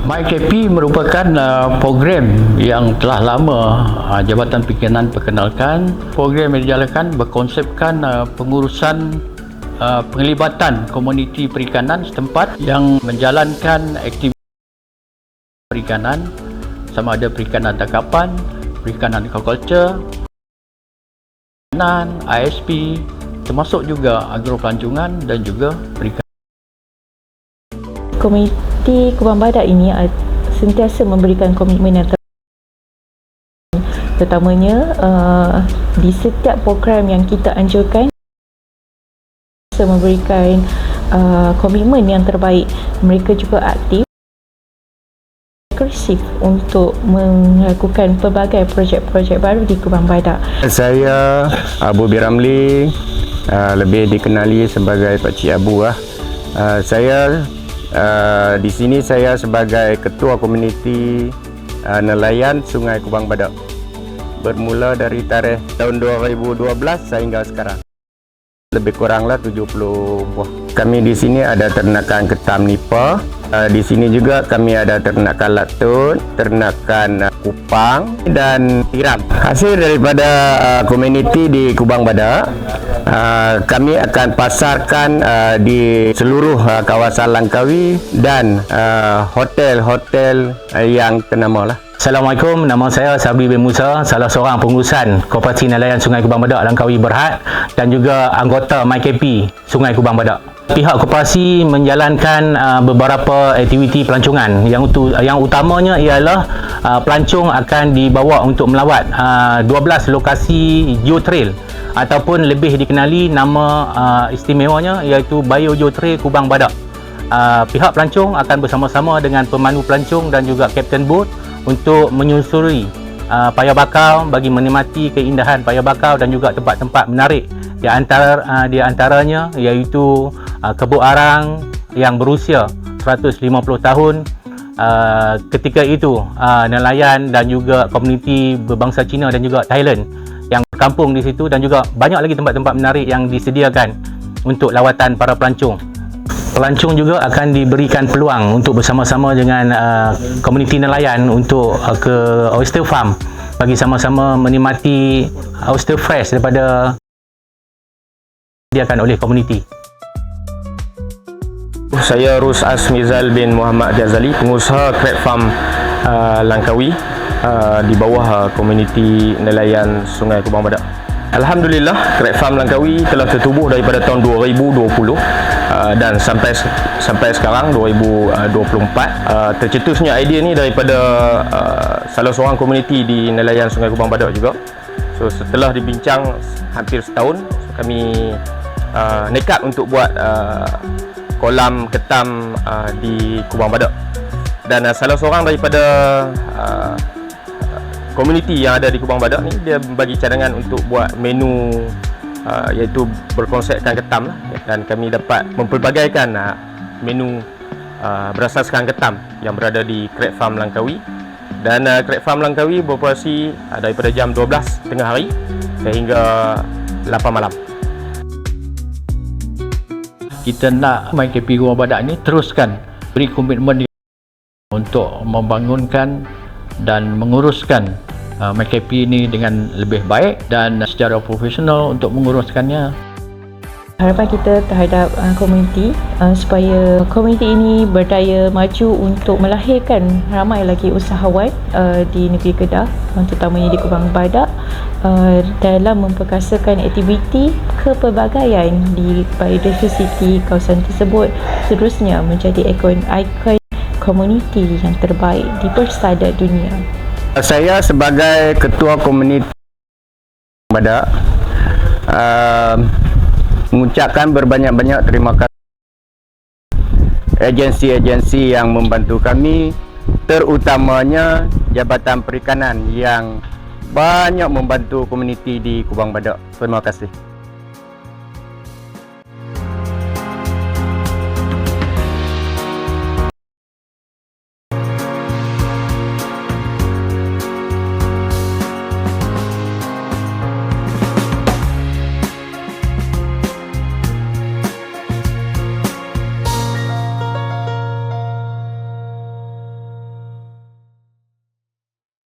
MyKP merupakan program yang telah lama Jabatan Perikanan perkenalkan. Program yang dijalankan berkonsepkan pengurusan penglibatan komuniti perikanan setempat yang menjalankan aktiviti perikanan, sama ada perikanan tangkapan, perikanan aquaculture, perikanan, ISP, termasuk juga agropelancongan dan juga perikanan. Komuniti Kubang Badak ini sentiasa memberikan komitmen yang terutamanya di setiap program yang kita anjurkan, memberikan komitmen yang terbaik. Mereka juga aktif agresif untuk melakukan pelbagai projek-projek baru di Kubang Badak. Saya Abu B. Ramli, lebih dikenali sebagai Pakcik Abu lah. Di sini saya sebagai Ketua Komuniti Nelayan Sungai Kubang Badak. Bermula dari tarikh tahun 2012 sehingga sekarang. Lebih kuranglah 70 buah. Kami di sini ada ternakan ketam nipa. Di sini juga kami ada ternakan latun, ternakan kupang dan tiram. Hasil daripada komuniti di Kubang Badak, kami akan pasarkan di seluruh kawasan Langkawi dan hotel-hotel yang ternama lah. Assalamualaikum, nama saya Sabri bin Musa, salah seorang pengurusan Koperasi Nelayan Sungai Kubang Badak Langkawi Berhad dan juga anggota MyKP Sungai Kubang Badak. Pihak koperasi menjalankan beberapa aktiviti pelancongan. Yang utamanya ialah pelancong akan dibawa untuk melawat 12 lokasi geotrail ataupun lebih dikenali nama istimewanya iaitu Bio Geotrail Kubang Badak. Pihak pelancong akan bersama-sama dengan pemandu pelancong dan juga kapten bot untuk menyusuri Paya Bakau bagi menikmati keindahan Paya Bakau dan juga tempat-tempat menarik di antaranya iaitu Kebun Arang yang berusia 150 tahun. Ketika itu nelayan dan juga komuniti berbangsa Cina dan juga Thailand yang berkampung di situ, dan juga banyak lagi tempat-tempat menarik yang disediakan untuk lawatan para pelancong. Pelancong juga akan diberikan peluang untuk bersama-sama dengan komuniti nelayan untuk ke oyster farm bagi sama-sama menikmati oyster fresh daripada disediakan oleh komuniti. Saya Rus Asmizal bin Muhammad Ghazali, pengusaha crab farm Langkawi di bawah komuniti nelayan Sungai Kubang Badak. Alhamdulillah, crab farm Langkawi telah tertubuh daripada tahun 2020 dan sampai sekarang 2024. Tercetusnya idea ni daripada salah seorang komuniti di nelayan Sungai Kubang Badak juga. So setelah dibincang hampir setahun, kami nekat untuk buat kolam ketam di Kubang Badak. Dan salah seorang daripada komuniti yang ada di Kubang Badak ni, dia bagi cadangan untuk buat menu iaitu berkonsepkan ketam lah. Dan kami dapat mempelbagaikan menu berasaskan ketam yang berada di crab farm Langkawi. Dan crab farm Langkawi beroperasi daripada jam 12 tengah hari sehingga 8 malam. Kita nak MyKP Kubang Badak ni teruskan beri komitmen untuk membangunkan dan menguruskan MyKP ini dengan lebih baik dan secara profesional untuk menguruskannya. Harapan kita terhadap komuniti supaya komuniti ini berdaya maju untuk melahirkan ramai lagi usahawan di negeri Kedah, terutamanya di Kubang Badak, dalam memperkasakan aktiviti kepelbagaian di biodiversity kawasan tersebut, seterusnya menjadi ikon komuniti yang terbaik di persada dunia. Saya sebagai Ketua Komuniti Badak mengucapkan berbanyak-banyak terima kasih agensi-agensi yang membantu kami, terutamanya Jabatan Perikanan yang banyak membantu komuniti di Kubang Badak. Terima kasih.